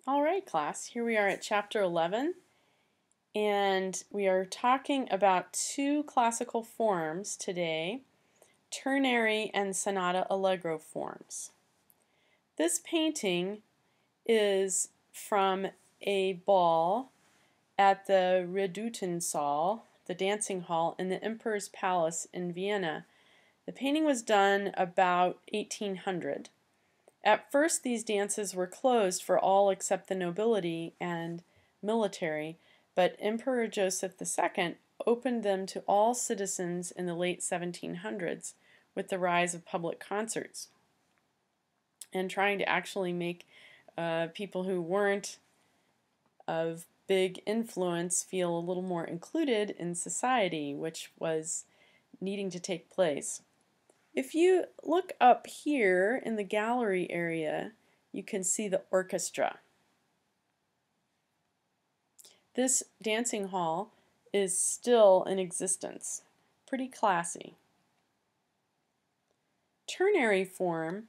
All right, class, here we are at Chapter 11, and we are talking about two classical forms today, Ternary and Sonata-Allegro forms. This painting is from a ball at the Redutensaal, the dancing hall in the Emperor's Palace in Vienna. The painting was done about 1800. At first, these dances were closed for all except the nobility and military, but Emperor Joseph II opened them to all citizens in the late 1700s with the rise of public concerts and trying to actually make people who weren't of big influence feel a little more included in society, which was needing to take place. If you look up here in the gallery area, you can see the orchestra. This dancing hall is still in existence. Pretty classy. Ternary form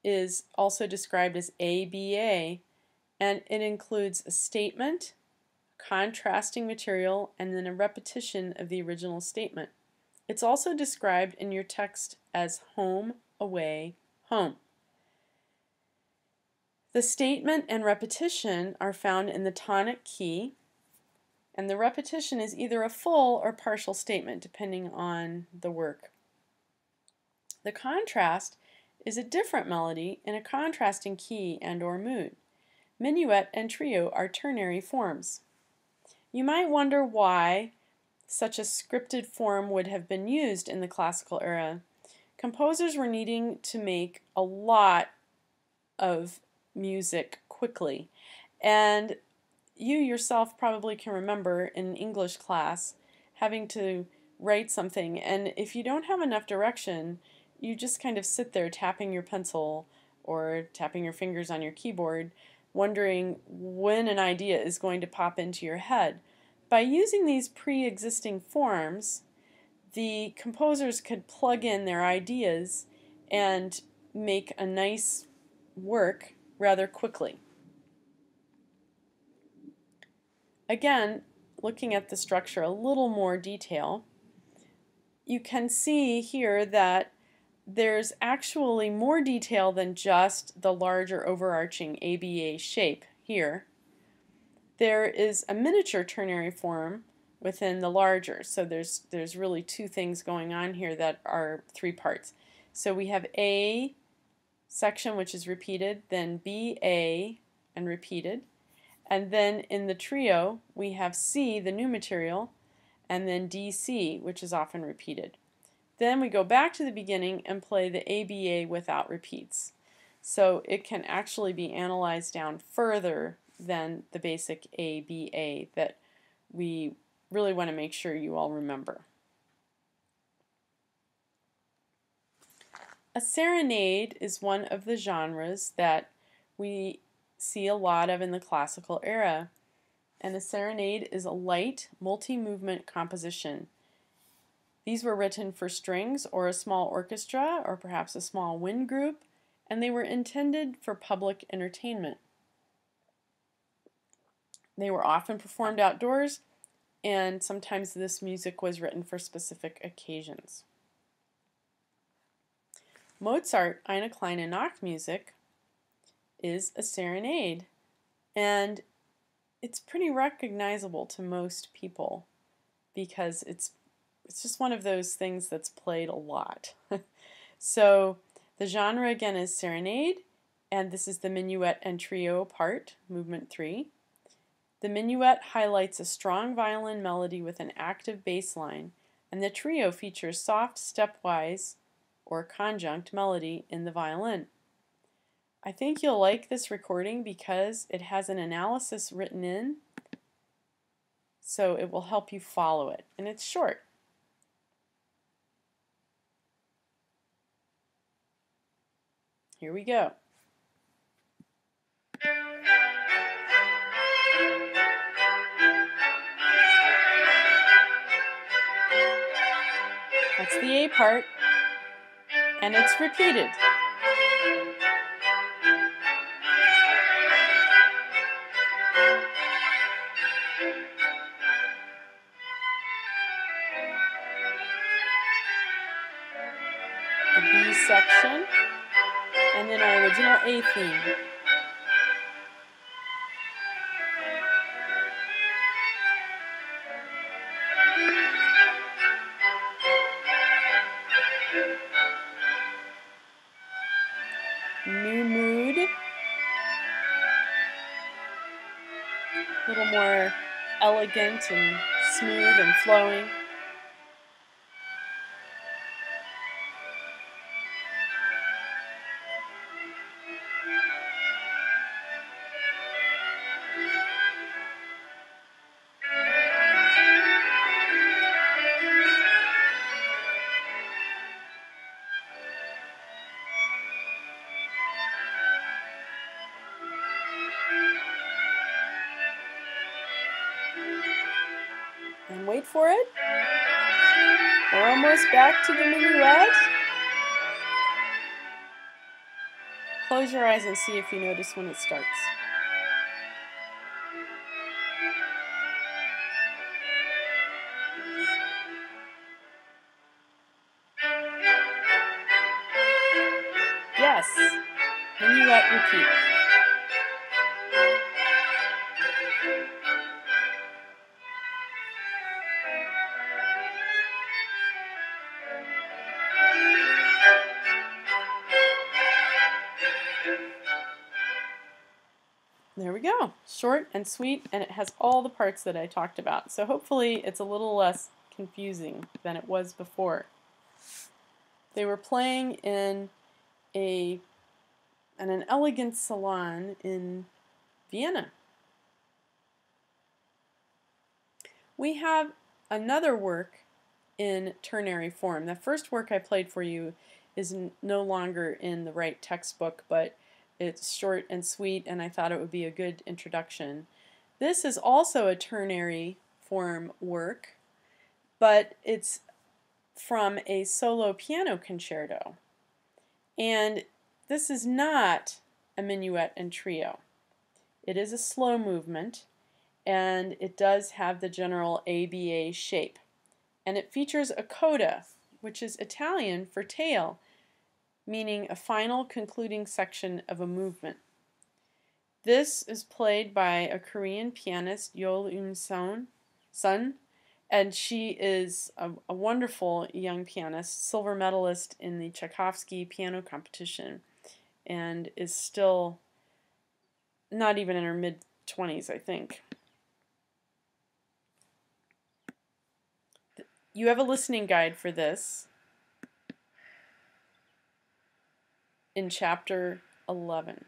is also described as ABA, and it includes a statement, contrasting material, and then a repetition of the original statement. It's also described in your text as home, away, home. The statement and repetition are found in the tonic key, and the repetition is either a full or partial statement depending on the work. The contrast is a different melody in a contrasting key and or mood. Minuet and trio are ternary forms. You might wonder why such a scripted form would have been used in the classical era. Composers were needing to make a lot of music quickly, and you yourself probably can remember in English class having to write something, and if you don't have enough direction, you just kind of sit there tapping your pencil or tapping your fingers on your keyboard, wondering when an idea is going to pop into your head. By using these pre-existing forms, the composers could plug in their ideas and make a nice work rather quickly. Again, looking at the structure a little more detail, you can see here that there's actually more detail than just the larger overarching ABA shape here. There is a miniature ternary form within the larger, so there's really two things going on here that are three parts. So we have A section, which is repeated, then BA and repeated, and then in the trio we have C, the new material, and then DC, which is often repeated. Then we go back to the beginning and play the ABA without repeats. So it can actually be analyzed down further than the basic ABA that we really want to make sure you all remember. A serenade is one of the genres that we see a lot of in the classical era. And a serenade is a light, multi-movement composition. These were written for strings or a small orchestra or perhaps a small wind group, and they were intended for public entertainment. They were often performed outdoors, and sometimes this music was written for specific occasions. Mozart, Eine, Kleine Nachtmusik is a serenade, and it's pretty recognizable to most people because it's just one of those things that's played a lot. So the genre again is serenade, and this is the minuet and trio part, movement 3. The minuet highlights a strong violin melody with an active bass line, and the trio features soft stepwise or conjunct melody in the violin. I think you'll like this recording because it has an analysis written in, so it will help you follow it, and it's short. Here we go. That's the A part, and it's repeated. A theme. New mood. A little more elegant and smooth and flowing. And wait for it. We're almost back to the minuet. Close your eyes and see if you notice when it starts. Yes. Minuet, repeat. There we go. Short and sweet, and it has all the parts that I talked about. So hopefully it's a little less confusing than it was before. They were playing in an elegant salon in Vienna. We have another work in ternary form. The first work I played for you is no longer in the right textbook, but it's short and sweet, and I thought it would be a good introduction. This is also a ternary form work, but it's from a solo piano concerto. And this is not a minuet and trio. It is a slow movement, and it does have the general ABA shape. And it features a coda, which is Italian for tail, meaning a final concluding section of a movement. This is played by a Korean pianist, Yeol Eun-sun, and she is a wonderful young pianist, silver medalist in the Tchaikovsky piano competition, and is still not even in her mid-20s, I think. You have a listening guide for this in Chapter 11.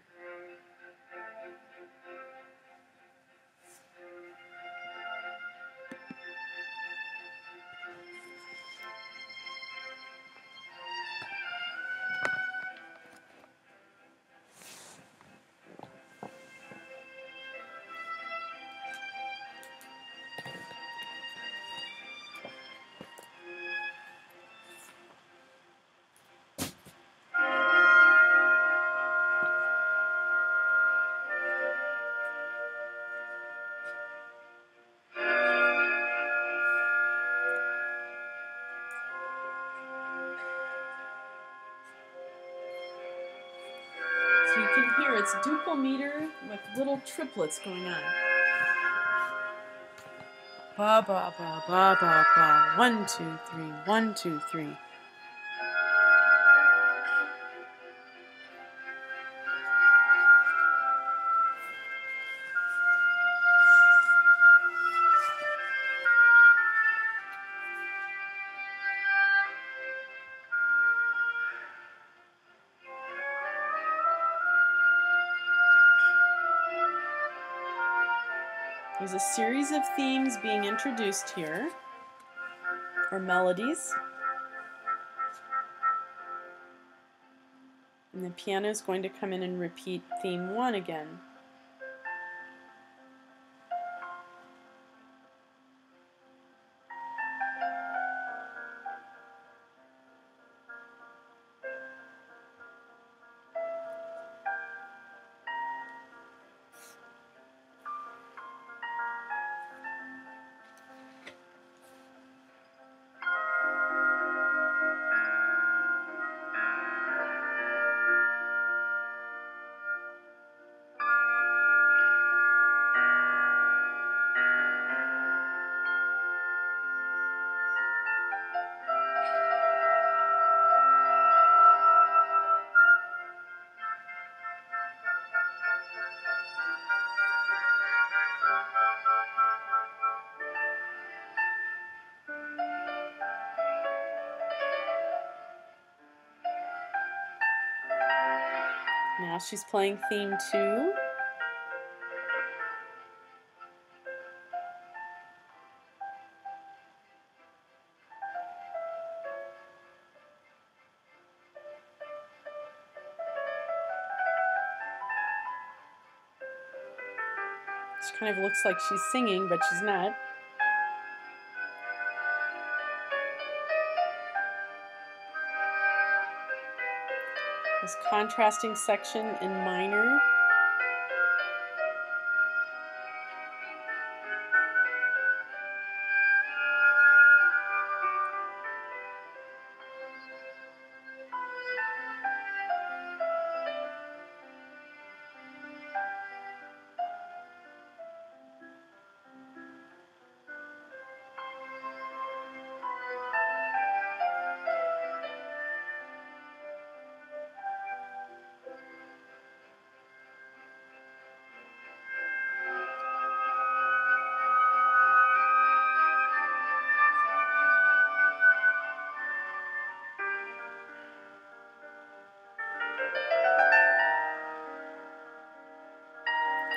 So you can hear it's duple meter with little triplets going on. Ba ba ba ba ba ba. 1 2 3. 1 2 3. There's a series of themes being introduced here, or melodies. And the piano is going to come in and repeat theme 1 again. Now she's playing theme 2. She kind of looks like she's singing, but she's not. This contrasting section in minor.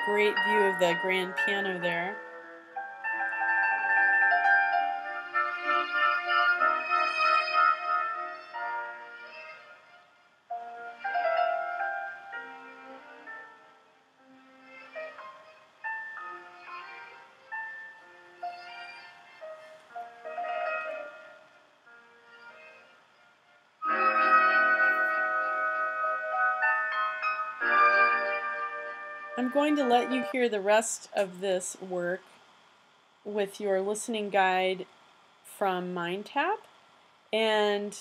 Great view of the grand piano there. I'm going to let you hear the rest of this work with your listening guide from MindTap, and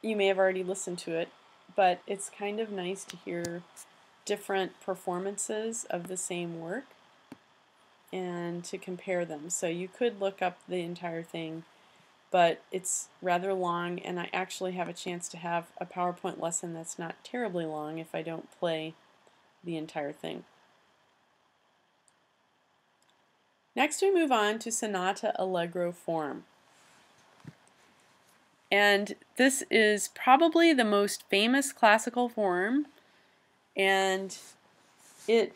you may have already listened to it, but it's kind of nice to hear different performances of the same work and to compare them. So you could look up the entire thing, but it's rather long, and I actually have a chance to have a PowerPoint lesson that's not terribly long if I don't play the entire thing. Next we move on to Sonata-Allegro form. And this is probably the most famous classical form, and it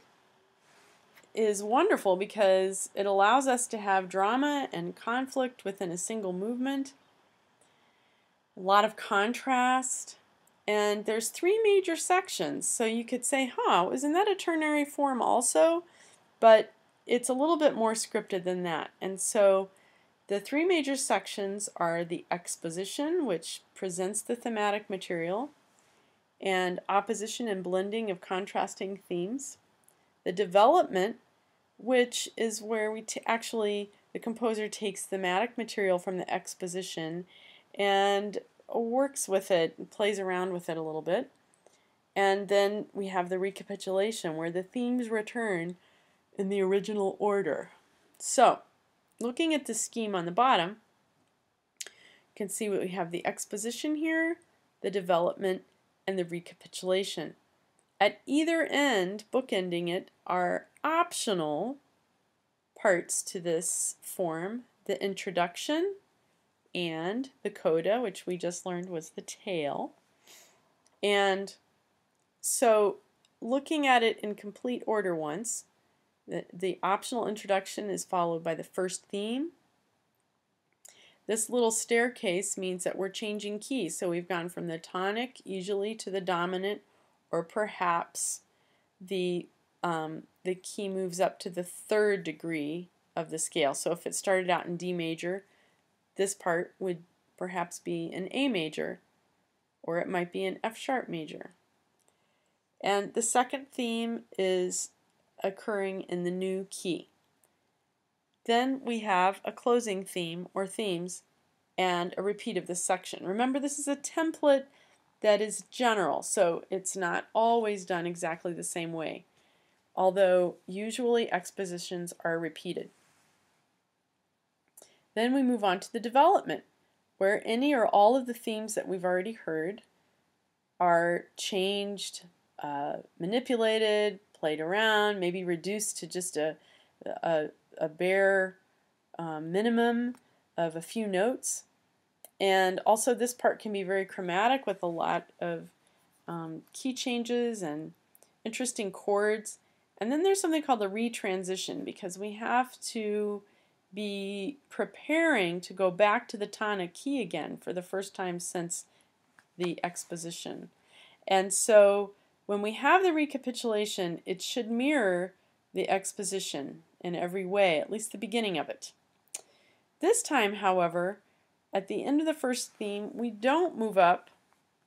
is wonderful because it allows us to have drama and conflict within a single movement, a lot of contrast, and there's 3 major sections. So you could say, isn't that a ternary form also? But it's a little bit more scripted than that. And so the 3 major sections are the exposition, which presents the thematic material, and opposition and blending of contrasting themes. The development, which is where the composer takes thematic material from the exposition and works with it, and plays around with it a little bit. And then we have the recapitulation, where the themes return in the original order. So, looking at the scheme on the bottom, you can see we have the exposition here, the development, and the recapitulation. At either end, bookending it, are optional parts to this form: the introduction and the coda, which we just learned was the tail. And so, looking at it in complete order once, the optional introduction is followed by the first theme. This little staircase means that we're changing keys. So we've gone from the tonic usually to the dominant, or perhaps the key moves up to the 3rd degree of the scale. So if it started out in D major, this part would perhaps be an A major, or it might be an F sharp major. And the second theme is occurring in the new key. Then we have a closing theme or themes and a repeat of this section. Remember, this is a template that is general, so it's not always done exactly the same way, although usually expositions are repeated. Then we move on to the development, where any or all of the themes that we've already heard are changed, manipulated, played around, maybe reduced to just a bare minimum of a few notes. And also this part can be very chromatic with a lot of key changes and interesting chords. And then there's something called the retransition, because we have to be preparing to go back to the tonic key again for the first time since the exposition. And so when we have the recapitulation, it should mirror the exposition in every way, at least the beginning of it. This time, however, at the end of the first theme, we don't move up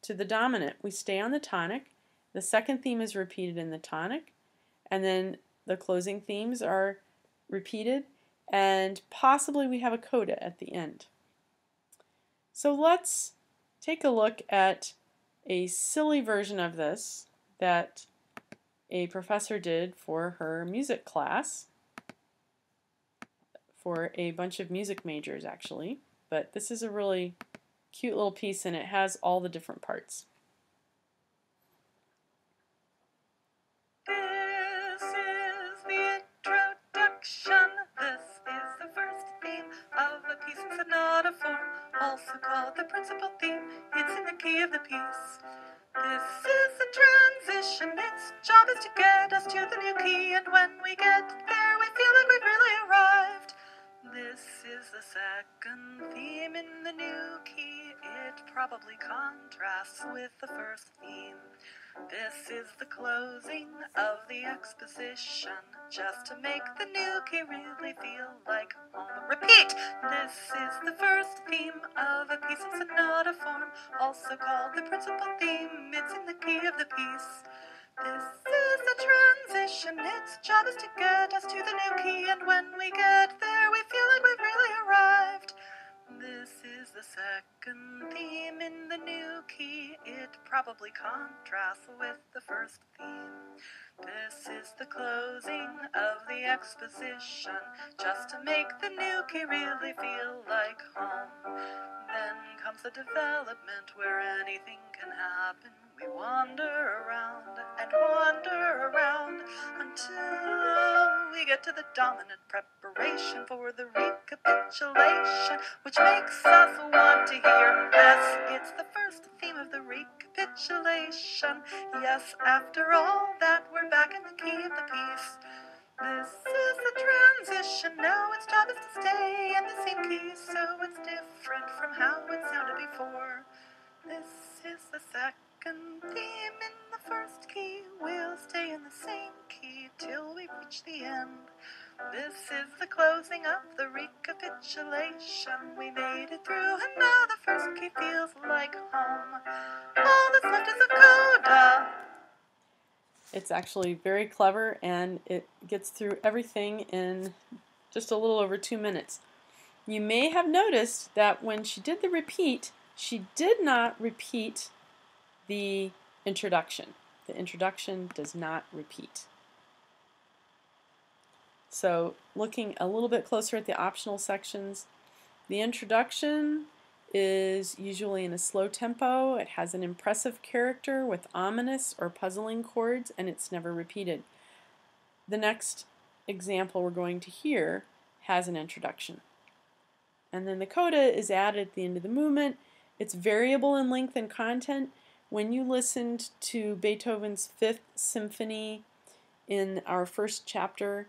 to the dominant. We stay on the tonic. The second theme is repeated in the tonic, and then the closing themes are repeated, and possibly we have a coda at the end. So let's take a look at a silly version of this that a professor did for her music class, for a bunch of music majors actually, but this is a really cute little piece and it has all the different parts. This is the introduction. This is the first theme of a piece in sonata form, also called the principal theme. It's in the key of the piece. This is the transition. Its job is to get us to the new key, and when we get there, we feel like we've really arrived. This is the second theme in the new key. It probably contrasts with the first theme. This is the closing of the exposition, just to make the new key really feel like home. Repeat! This is the first theme of a piece in sonata form, also called the principal theme. It's in the key of the piece. This is the transition. Its job is to get us to the new key, and when we get there, we feel like we've really arrived. This is the second theme in the new key. It probably contrasts with the first theme. This is the closing of the exposition, just to make the new key really feel like home. Then comes the development where anything can happen. We wander around and wander around until we get to the dominant preparation for the recapitulation, which makes us want to hear this. It's the first theme of the recapitulation. Yes, after all that, we're back in the key of the piece. This is the transition. Now its job is to stay in the same key, so it's different from how it sounded before. This is the second theme in the first key. We'll stay in the same key till we reach the end. This is the closing of the recapitulation. We made it through, and now the first key feels like home. All that's left is a coda. It's actually very clever, and it gets through everything in just a little over 2 minutes. You may have noticed that when she did the repeat, she did not repeat the introduction. The introduction does not repeat. So looking a little bit closer at the optional sections, the introduction is usually in a slow tempo. It has an impressive character with ominous or puzzling chords, and it's never repeated. The next example we're going to hear has an introduction. And then the coda is added at the end of the movement. It's variable in length and content. When you listened to Beethoven's Fifth Symphony in our first chapter,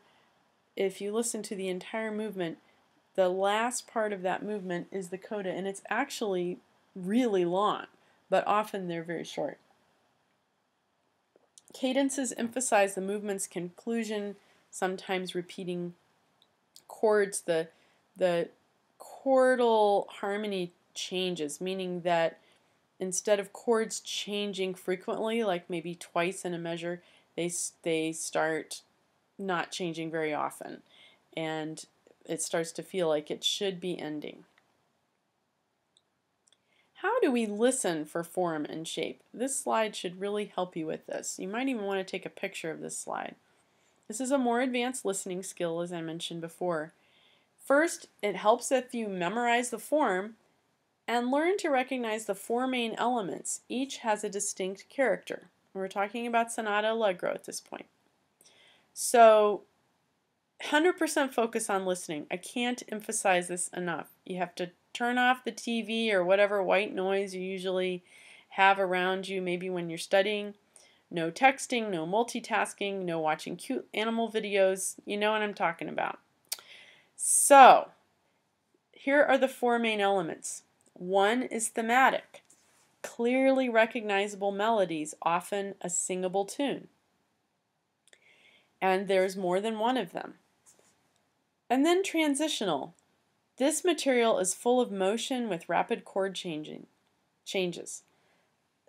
if you listen to the entire movement, the last part of that movement is the coda, and it's actually really long, but often they're very short. Cadences emphasize the movement's conclusion, sometimes repeating chords. The chordal harmony changes, meaning that instead of chords changing frequently, like maybe twice in a measure, they start not changing very often, and it starts to feel like it should be ending. How do we listen for form and shape? This slide should really help you with this. You might even want to take a picture of this slide. This is a more advanced listening skill, as I mentioned before. First, it helps if you memorize the form and learn to recognize the four main elements. Each has a distinct character. We're talking about Sonata-Allegro at this point. So 100% focus on listening. I can't emphasize this enough. You have to turn off the TV or whatever white noise you usually have around you, maybe when you're studying. No texting, no multitasking, no watching cute animal videos. You know what I'm talking about. So, here are the four main elements. One is thematic, clearly recognizable melodies, often a singable tune. And there's more than one of them. And then transitional. This material is full of motion with rapid chord changes.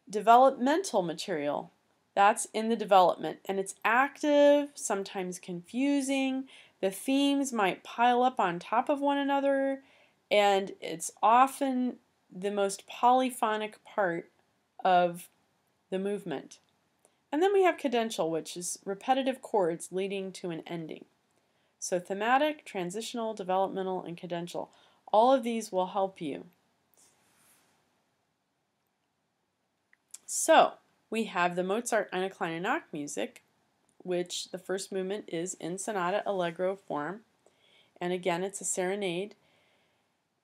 Developmental material, that's in the development, and it's active, sometimes confusing. The themes might pile up on top of one another, and it's often the most polyphonic part of the movement. And then we have cadential, which is repetitive chords leading to an ending. So thematic, transitional, developmental, and cadential. All of these will help you. So we have the Mozart Eine, Kleine Nachtmusik, which the first movement is in Sonata-Allegro form. And again, it's a serenade.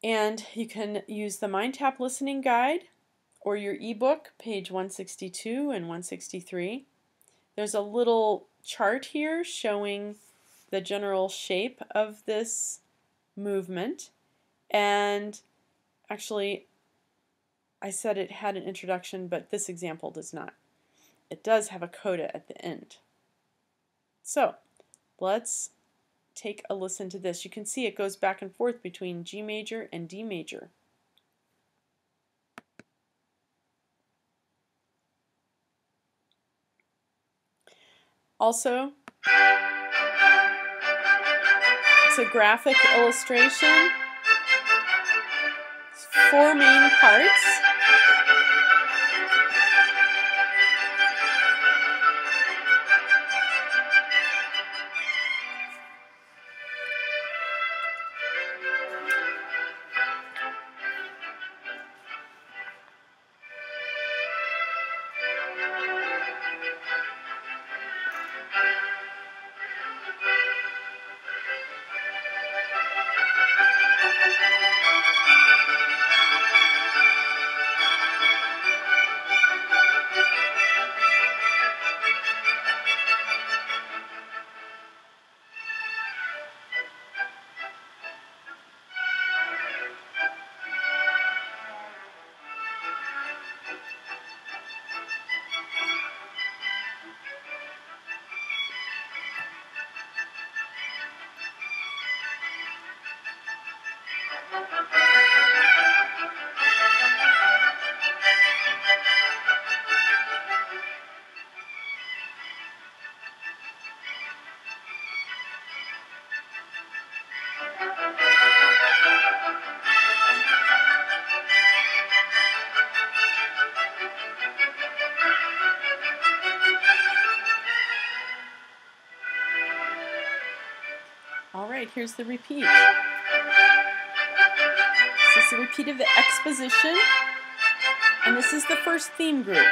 And you can use the MindTap listening guide or your ebook, page 162 and 163. There's a little chart here showing the general shape of this movement. And actually, I said it had an introduction, but this example does not. It does have a coda at the end. So let's take a listen to this. You can see it goes back and forth between G major and D major. Also, it's a graphic illustration. It's four main parts. Alright, here's the repeat. This is the repeat of the exposition, and this is the first theme group.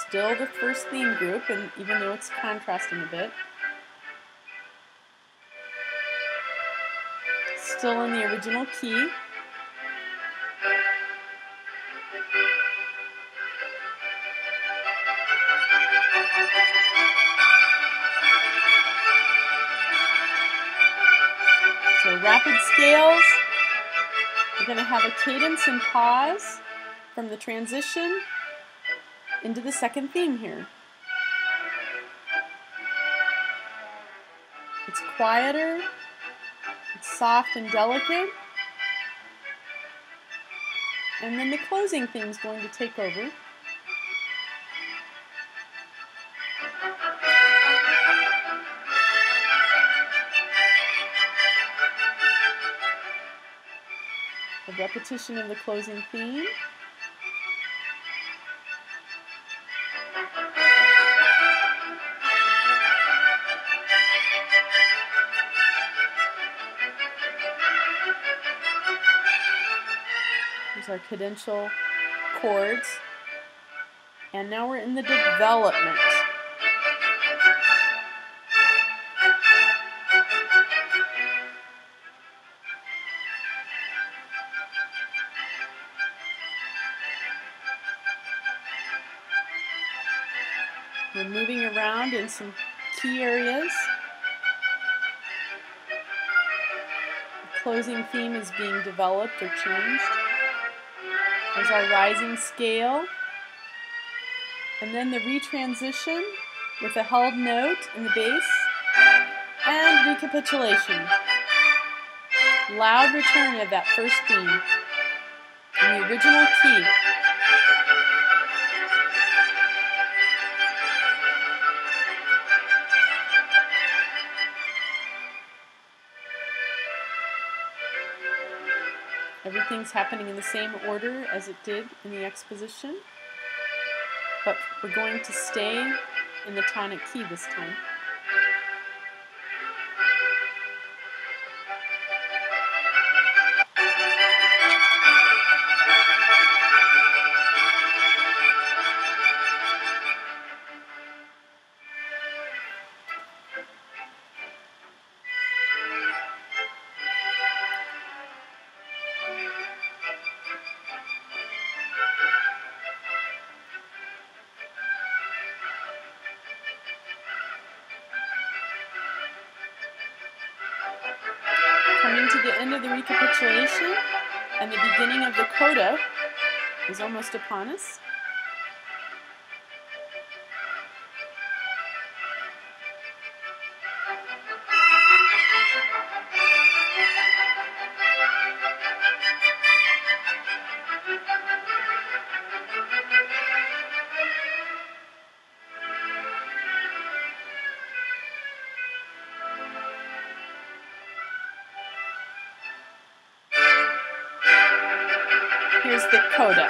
Still the first theme group, and even though it's contrasting a bit. Still in the original key. So rapid scales. We're going to have a cadence and pause from the transition into the second theme here. It's quieter, it's soft and delicate, and then the closing theme is going to take over. A repetition of the closing theme. Here's our cadential chords. And now we're in the development. We're moving around in some key areas. The closing theme is being developed or changed. There's our rising scale. And then the retransition with a held note in the bass. And recapitulation. Loud return of that first theme in the original key. Everything's happening in the same order as it did in the exposition, but we're going to stay in the tonic key this time. Coming to the end of the recapitulation, and the beginning of the coda is almost upon us. Here's the coda.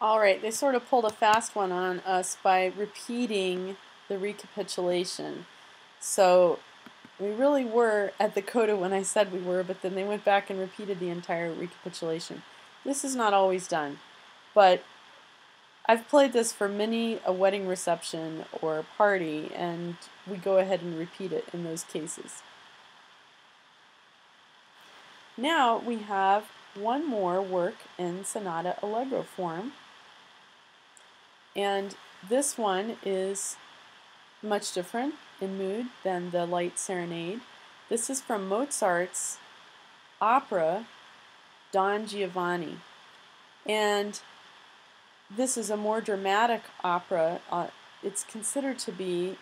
Alright, they sort of pulled a fast one on us by repeating the recapitulation. So we really were at the coda when I said we were, but then they went back and repeated the entire recapitulation. This is not always done, but I've played this for many a wedding reception or a party, and we go ahead and repeat it in those cases. Now we have one more work in Sonata-Allegro form, and this one is much different. in mood than the light serenade. This is from Mozart's opera Don Giovanni, and this is a more dramatic opera. It's considered to be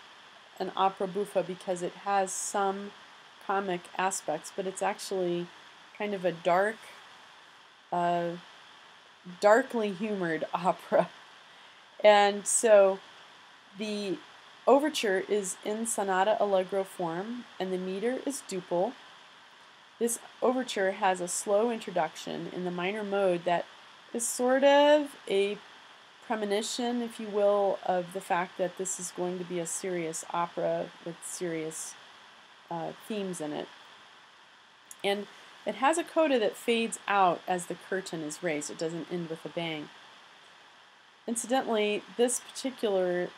an opera buffa because it has some comic aspects, but it's actually kind of a darkly humored opera. And so the overture is in Sonata-Allegro form, and the meter is duple. This overture has a slow introduction in the minor mode that is sort of a premonition, if you will, of the fact that this is going to be a serious opera with serious themes in it. And it has a coda that fades out as the curtain is raised. It doesn't end with a bang. Incidentally, this particular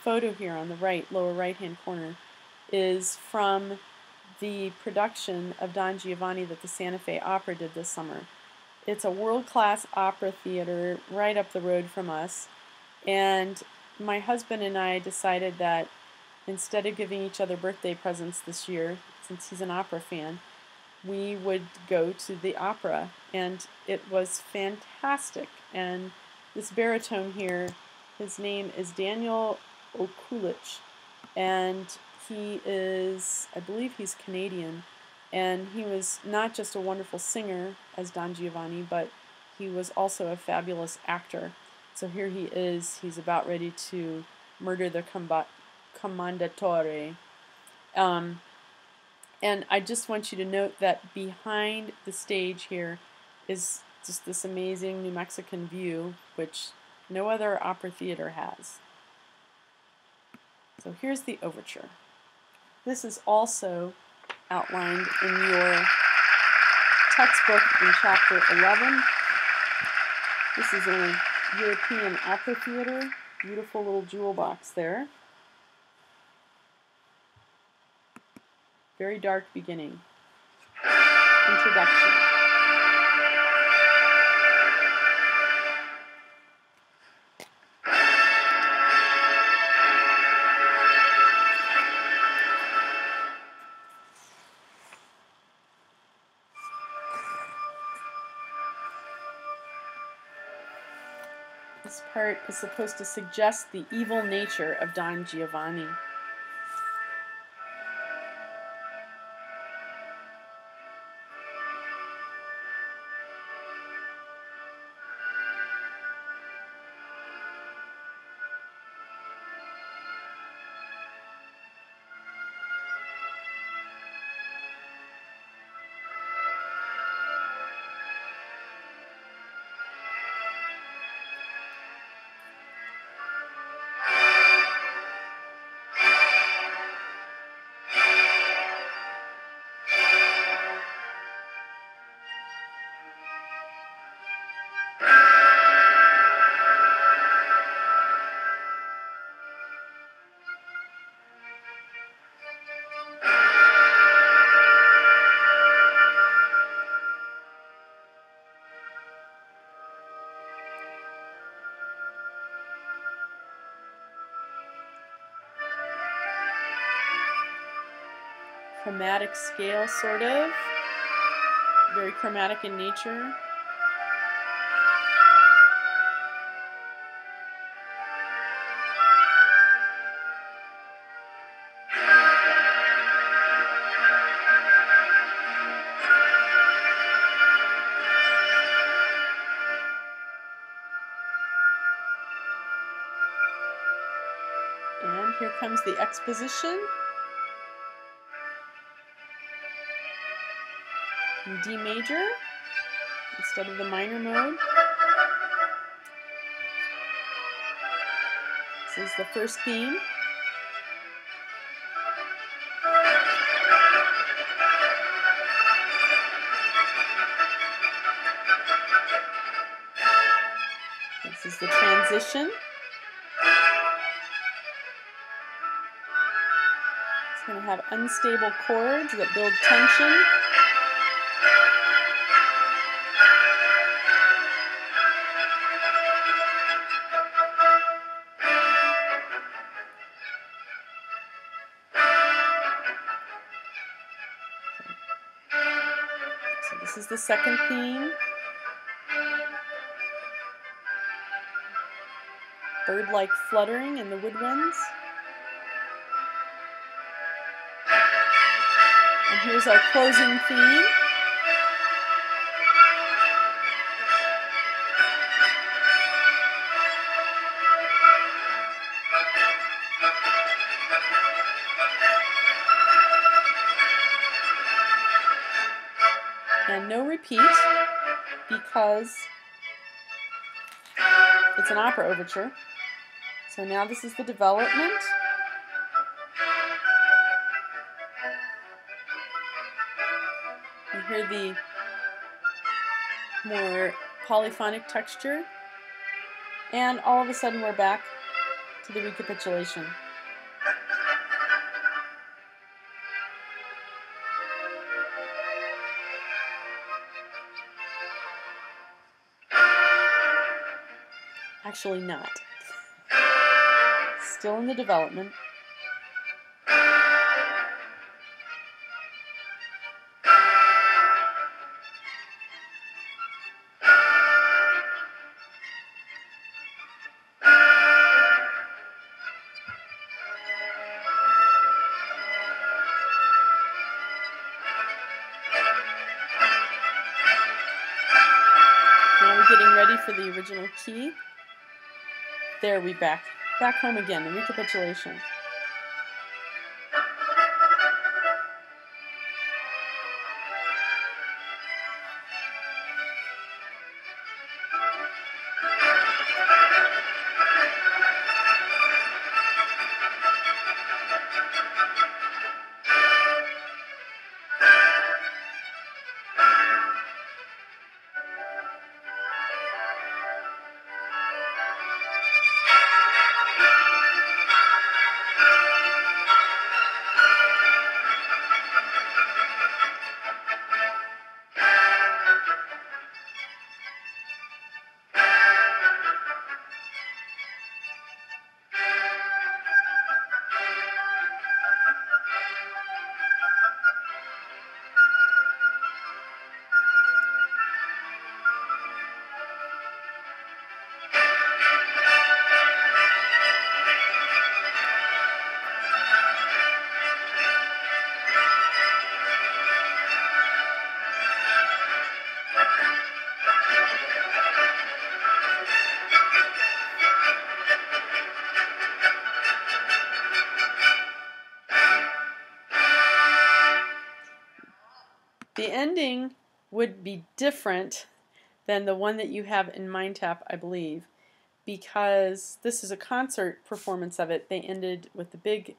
photo here on the right, lower right-hand corner, is from the production of Don Giovanni that the Santa Fe Opera did this summer. It's a world-class opera theater right up the road from us, and my husband and I decided that instead of giving each other birthday presents this year, since he's an opera fan, we would go to the opera, and it was fantastic. And this baritone here, his name is Daniel Okulich, and he is, I believe he's Canadian, and he was not just a wonderful singer as Don Giovanni, but he was also a fabulous actor. So here he is, he's about ready to murder the Commendatore. And I just want you to note that behind the stage here is just this amazing New Mexican view, which no other opera theater has. So here's the overture. This is also outlined in your textbook in Chapter 11. This is a European opera theater. Beautiful little jewel box there. Very dark beginning. Introduction. This part is supposed to suggest the evil nature of Don Giovanni. Chromatic scale, sort of. Very chromatic in nature. And here comes the exposition. In D major instead of the minor mode. This is the first theme. This is the transition. It's going to have unstable chords that build tension. This is the second theme. Bird-like fluttering in the woodwinds. And here's our closing theme. And no repeat, because it's an opera overture. So now this is the development. You hear the more polyphonic texture, and all of a sudden we're back to the recapitulation. Actually not. Still in the development. Now we're getting ready for the original key. There we back home again, the recapitulation. The ending would be different than the one that you have in MindTap, I believe, because this is a concert performance of it. They ended with the big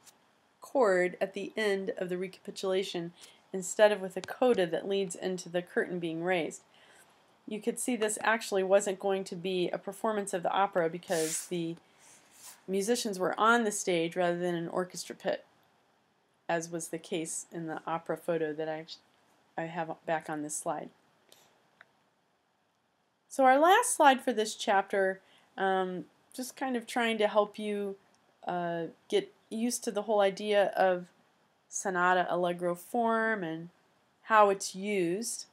chord at the end of the recapitulation instead of with a coda that leads into the curtain being raised. You could see this actually wasn't going to be a performance of the opera because the musicians were on the stage rather than an orchestra pit, as was the case in the opera photo that I have back on this slide. So our last slide for this chapter, just kind of trying to help you get used to the whole idea of Sonata-Allegro form and how it's used.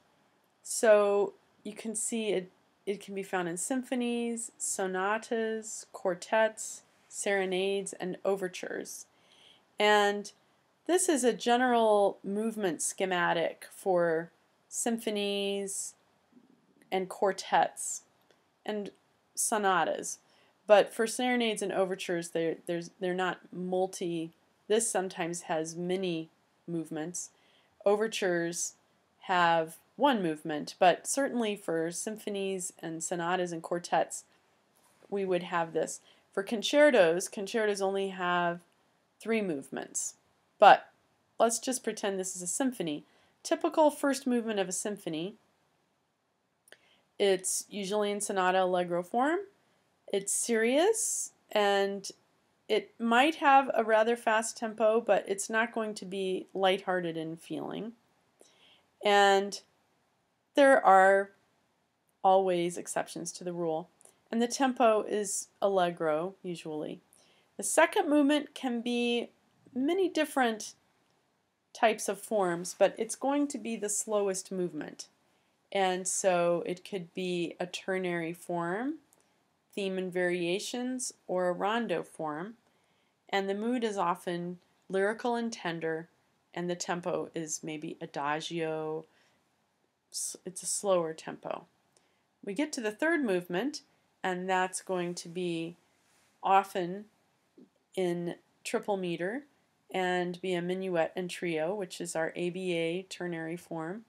So you can see it can be found in symphonies, sonatas, quartets, serenades, and overtures. And this is a general movement schematic for symphonies and quartets and sonatas. But for serenades and overtures, they're not multi. This sometimes has many movements. Overtures have one movement, but certainly for symphonies and sonatas and quartets, we would have this. For concertos only have 3 movements. But let's just pretend this is a symphony. Typical first movement of a symphony, it's usually in Sonata-Allegro form. It's serious, and it might have a rather fast tempo, but it's not going to be lighthearted in feeling. And there are always exceptions to the rule. And the tempo is allegro, usually. The second movement can be many different types of forms, but it's going to be the slowest movement. And so it could be a ternary form, theme and variations, or a rondo form. And the mood is often lyrical and tender, and the tempo is maybe adagio. It's a slower tempo. We get to the third movement, and that's going to be often in triple meter and be a minuet and trio, which is our ABA ternary form.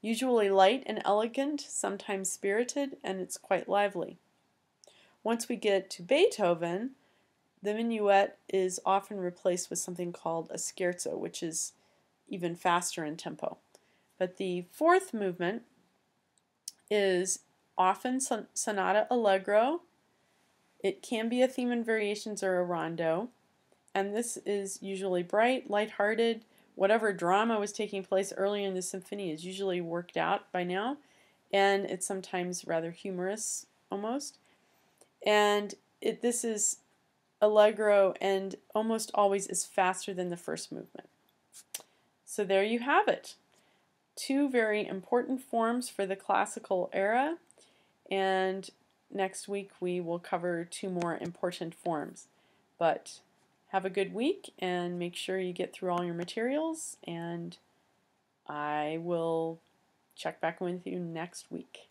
Usually light and elegant, sometimes spirited, and it's quite lively. Once we get to Beethoven, the minuet is often replaced with something called a scherzo, which is even faster in tempo. But the fourth movement is often Sonata-Allegro. It can be a theme and variations or a rondo, and this is usually bright, lighthearted. Whatever drama was taking place earlier in the symphony is usually worked out by now, and it's sometimes rather humorous almost. And this is Allegro, and almost always is faster than the first movement. So there you have it. Two very important forms for the classical era, and next week we will cover two more important forms. But have a good week and make sure you get through all your materials, and I will check back with you next week.